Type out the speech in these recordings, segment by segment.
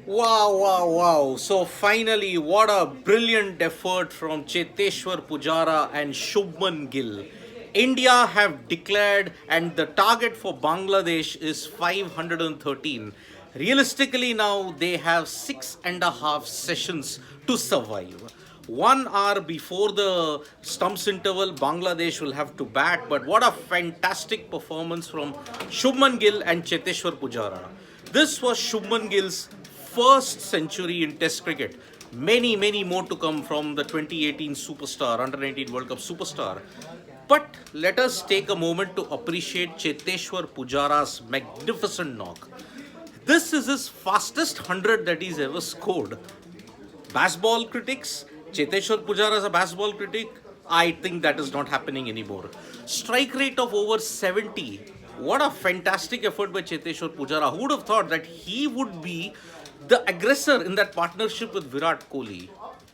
Wow, wow, wow. So finally, what a brilliant effort from Cheteshwar Pujara and Shubman Gill. India have declared and the target for Bangladesh is 513. Realistically now they have 6.5 sessions to survive. 1 hour before the stumps interval, Bangladesh will have to bat. But what a fantastic performance from Shubman Gill and Cheteshwar Pujara. This was Shubman Gill's first century in Test cricket. Many, many more to come from the 2018 superstar, Under 19 World Cup superstar. But let us take a moment to appreciate Cheteshwar Pujara's magnificent knock. This is his fastest 100 that he's ever scored. Baseball critics, Cheteshwar Pujara is a baseball critic. I think that is not happening anymore. Strike rate of over 70. What a fantastic effort by Cheteshwar Pujara. Who would have thought that he would be the aggressor in that partnership with Virat Kohli?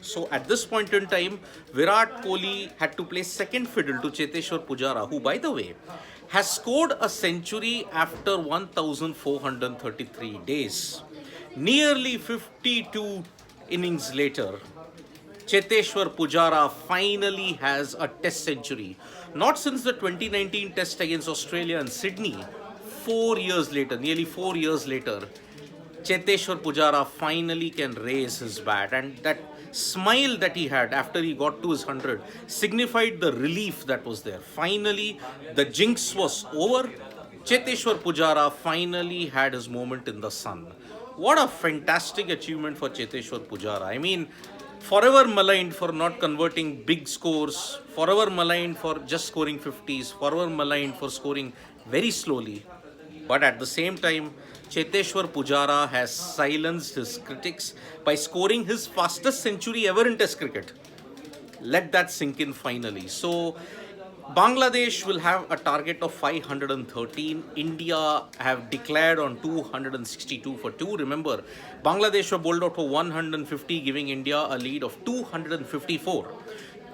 So at this point in time, Virat Kohli had to play second fiddle to Cheteshwar Pujara, who, by the way, has scored a century after 1,433 days. Nearly 52 innings later, Cheteshwar Pujara finally has a test century. Not since the 2019 test against Australia in Sydney. 4 years later, nearly 4 years later, Cheteshwar Pujara finally can raise his bat. And that smile that he had after he got to his 100 signified the relief that was there. Finally, the jinx was over. Cheteshwar Pujara finally had his moment in the sun. What a fantastic achievement for Cheteshwar Pujara. I mean, forever maligned for not converting big scores, forever maligned for just scoring 50s, forever maligned for scoring very slowly. But at the same time, Cheteshwar Pujara has silenced his critics by scoring his fastest century ever in Test cricket. Let that sink in finally. So, Bangladesh will have a target of 513. India have declared on 262 for 2. Remember, Bangladesh were bowled out for 150, giving India a lead of 254.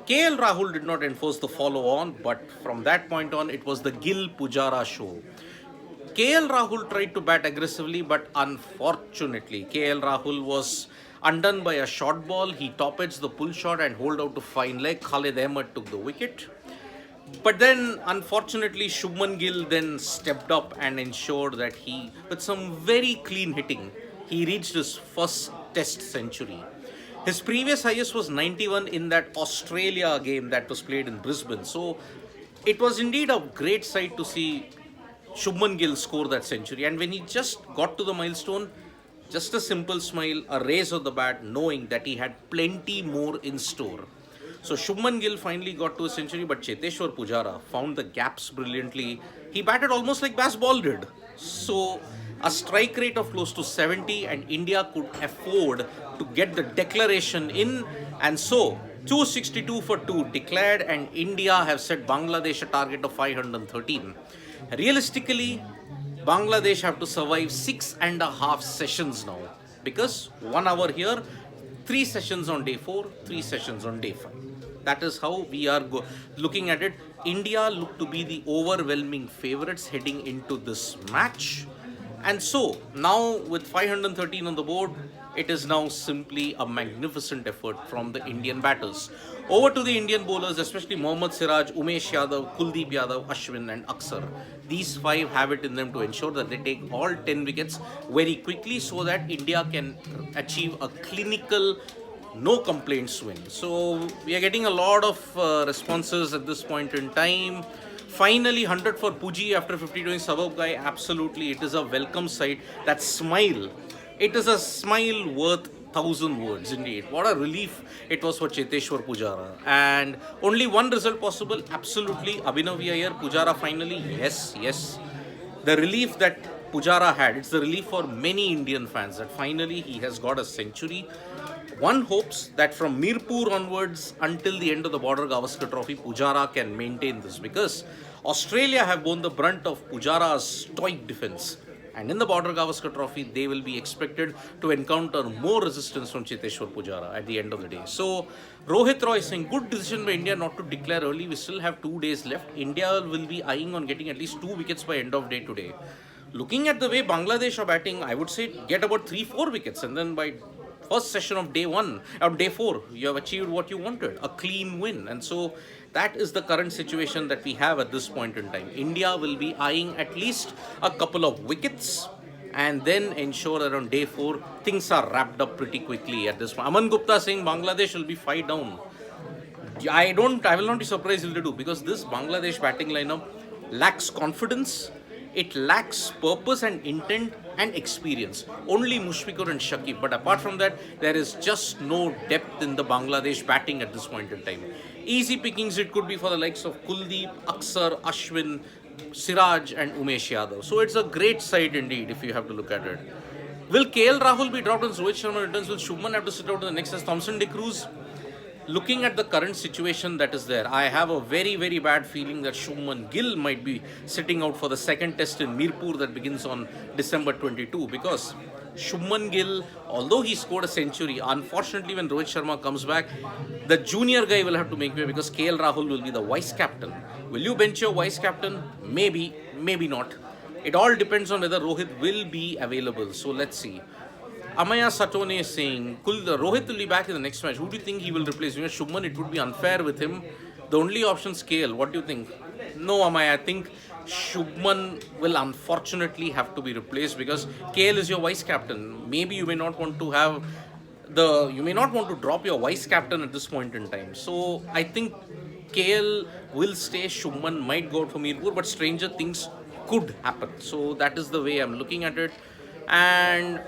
KL Rahul did not enforce the follow on, but from that point on, it was the Gill Pujara show. KL Rahul tried to bat aggressively, but unfortunately, KL Rahul was undone by a short ball. He top edged the pull shot and hold out to fine leg. Khalid Ahmed took the wicket. But then, unfortunately, Shubman Gill then stepped up and ensured that he, with some very clean hitting, he reached his first Test century. His previous highest was 91 in that Australia game that was played in Brisbane. So, it was indeed a great sight to see Shubman Gill score that century. And when he just got to the milestone, just a simple smile, a raise of the bat, knowing that he had plenty more in store. So Shubman Gill finally got to a century, but Cheteshwar Pujara found the gaps brilliantly. He batted almost like Basball did. So a strike rate of close to 70, and India could afford to get the declaration in. And so 262 for 2 declared, and India have set Bangladesh a target of 513. Realistically, Bangladesh have to survive 6.5 sessions now, because 1 hour here, 3 sessions on day 4, 3 sessions on day 5. That is how we are looking at it. India look to be the overwhelming favorites heading into this match. And so now with 513 on the board, it is now simply a magnificent effort from the Indian batters. Over to the Indian bowlers, especially Mohammad Siraj, Umesh Yadav, Kuldeep Yadav, Ashwin and Aksar. These five have it in them to ensure that they take all 10 wickets very quickly so that India can achieve a clinical no complaints win. So we are getting a lot of responses at this point in time. Finally, 100 for Puji after 50 doing suburb guy. Absolutely, it is a welcome sight. That smile, it is a smile worth 1,000 words indeed. What a relief it was for Cheteshwar Pujara. And only one result possible. Absolutely, Abhinav Iyer, Pujara finally. Yes, yes. The relief that Pujara had, it's the relief for many Indian fans that finally he has got a century. One hopes that from Mirpur onwards until the end of the Border Gavaskar Trophy, Pujara can maintain this, because Australia have borne the brunt of Pujara's stoic defense. And in the Border Gavaskar Trophy, they will be expected to encounter more resistance from Cheteshwar Pujara at the end of the day. So, Rohit Roy is saying, good decision by India not to declare early. We still have 2 days left. India will be eyeing on getting at least 2 wickets by end of day today. looking at the way Bangladesh are batting, I would say get about 3-4 wickets, and then by first session of day one or day four, you have achieved what you wanted, a clean win. And so that is the current situation that we have at this point in time. India will be eyeing at least a couple of wickets and then ensure that on day four things are wrapped up pretty quickly at this point. Aman Gupta saying Bangladesh will be 5 down. I will not be surprised if they do, because this Bangladesh batting lineup lacks confidence, it lacks purpose and intent and experience. Only Mushfiqur and Shakib, but apart from that, there is just no depth in the Bangladesh batting at this point in time. Easy pickings it could be for the likes of Kuldeep, Aksar, Ashwin, Siraj and Umesh Yadav. So it's a great side indeed if you have to look at it. Will KL Rahul be dropped and Rohit Sharma returns? Will Shubman have to sit out in the next test? Thompson De Cruz? Looking at the current situation that is there, I have a very, very bad feeling that Shubman Gill might be sitting out for the second test in Mirpur that begins on December 22, because Shubman Gill, although he scored a century, unfortunately when Rohit Sharma comes back, the junior guy will have to make way, because KL Rahul will be the vice captain. Will you bench your vice captain? Maybe, maybe not. It all depends on whether Rohit will be available. So let's see. Amaya Satone is saying, Rohit will be back in the next match. Who do you think he will replace? Shubman, it would be unfair with him. The only option is KL. What do you think? No, Amaya, I think Shubman will unfortunately have to be replaced, because KL is your vice captain. Maybe you may not want to have you may not want to drop your vice captain at this point in time. So I think KL will stay. Shubman might go out for Mirpur, but stranger things could happen. So that is the way I'm looking at it. And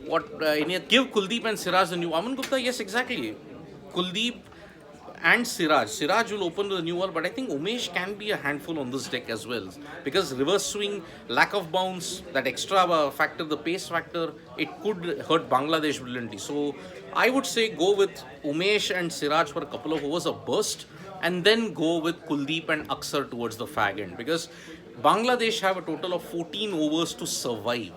give Kuldeep and Siraj the new. Aman Gupta, yes, exactly. Kuldeep and Siraj. Siraj will open to the new wall, but I think Umesh can be a handful on this deck as well, because reverse swing, lack of bounce, that extra factor, the pace factor, it could hurt Bangladesh brilliantly. So I would say go with Umesh and Siraj for a couple of overs, a burst, and then go with Kuldeep and Aksar towards the fag end, because Bangladesh have a total of 14 overs to survive.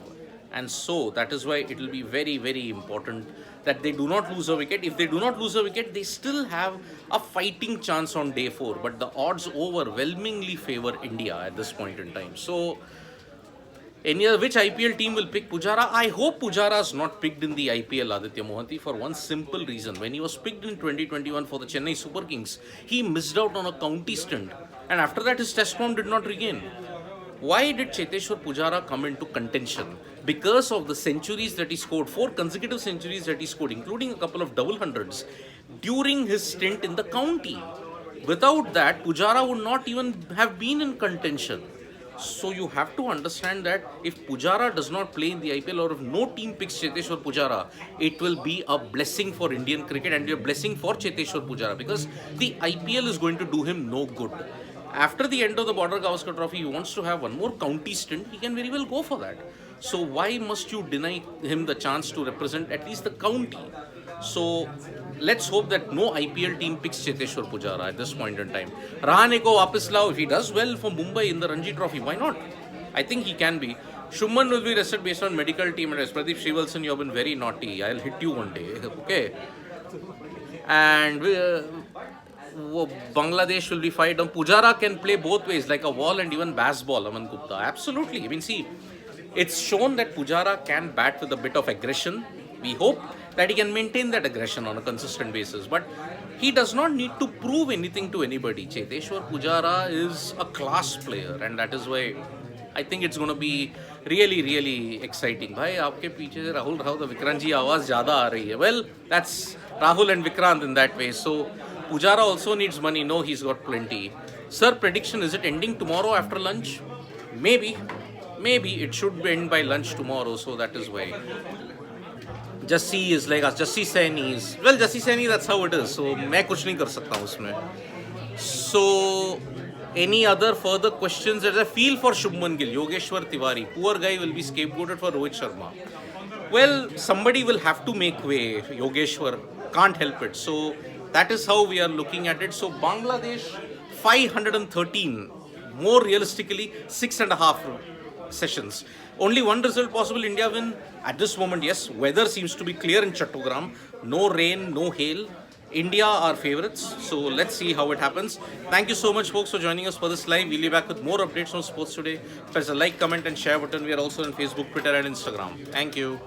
And so that is why it will be very, very important that they do not lose a wicket. If they do not lose a wicket, they still have a fighting chance on day 4. But the odds overwhelmingly favor India at this point in time. So, which IPL team will pick Pujara? I hope Pujara is not picked in the IPL, Aditya Mohanty, for one simple reason. When he was picked in 2021 for the Chennai Super Kings, he missed out on a county stint. And after that, his test form did not regain. Why did Cheteshwar Pujara come into contention? Because of the centuries that he scored, 4 consecutive centuries that he scored, including a couple of double hundreds, during his stint in the county. Without that, Pujara would not even have been in contention. So you have to understand that if Pujara does not play in the IPL, or if no team picks Cheteshwar Pujara, it will be a blessing for Indian cricket and a blessing for Cheteshwar Pujara, because the IPL is going to do him no good. After the end of the Border Gavaskar Trophy, he wants to have one more county stint, he can very well go for that. So why must you deny him the chance to represent at least the county? So let's hope that no IPL team picks Cheteshwar Pujara at this point in time. Rahane ko wapis lao. If he does well for Mumbai in the Ranji Trophy, why not? I think he can be. Shubman will be rested based on medical team arrest. Pradeep Srivalsan, you have been very naughty. I'll hit you one day. Okay. And Bangladesh will be fight on. Pujara can play both ways, like a wall and even baseball, Aman Gupta. Absolutely. I mean, see, it's shown that Pujara can bat with a bit of aggression. We hope that he can maintain that aggression on a consistent basis. But he does not need to prove anything to anybody. Cheteshwar Pujara is a class player, and that is why I think it's going to be really, really exciting. Bhai, aapke piche Rahul Rao, the Vikrant ji awaaz zyada aa rahi hai. Well, that's Rahul and Vikrant in that way. So Pujara also needs money. No, he's got plenty. Sir, prediction, is it ending tomorrow after lunch? Maybe. Maybe it should end by lunch tomorrow. So that is why. Jassi is like us. Jassi Saini is. Well, Jassi Saini, that's how it is. So मैं कुछ नहीं कर सकता उसमें. So any other further questions? There's a feel for Shubman Gill, Yogeshwar Tiwari. Poor guy will be scapegoated for Rohit Sharma. Well, somebody will have to make way. Yogeshwar can't help it. So that is how we are looking at it. So Bangladesh 513. More realistically, 6.5 sessions. Only one result possible, India win. At this moment, yes, weather seems to be clear in Chattogram. No rain, no hail. India are favorites. So let's see how it happens. Thank you so much, folks, for joining us for this live. We'll be back with more updates on sports today. Press the like, comment, and share button. We are also on Facebook, Twitter, and Instagram. Thank you.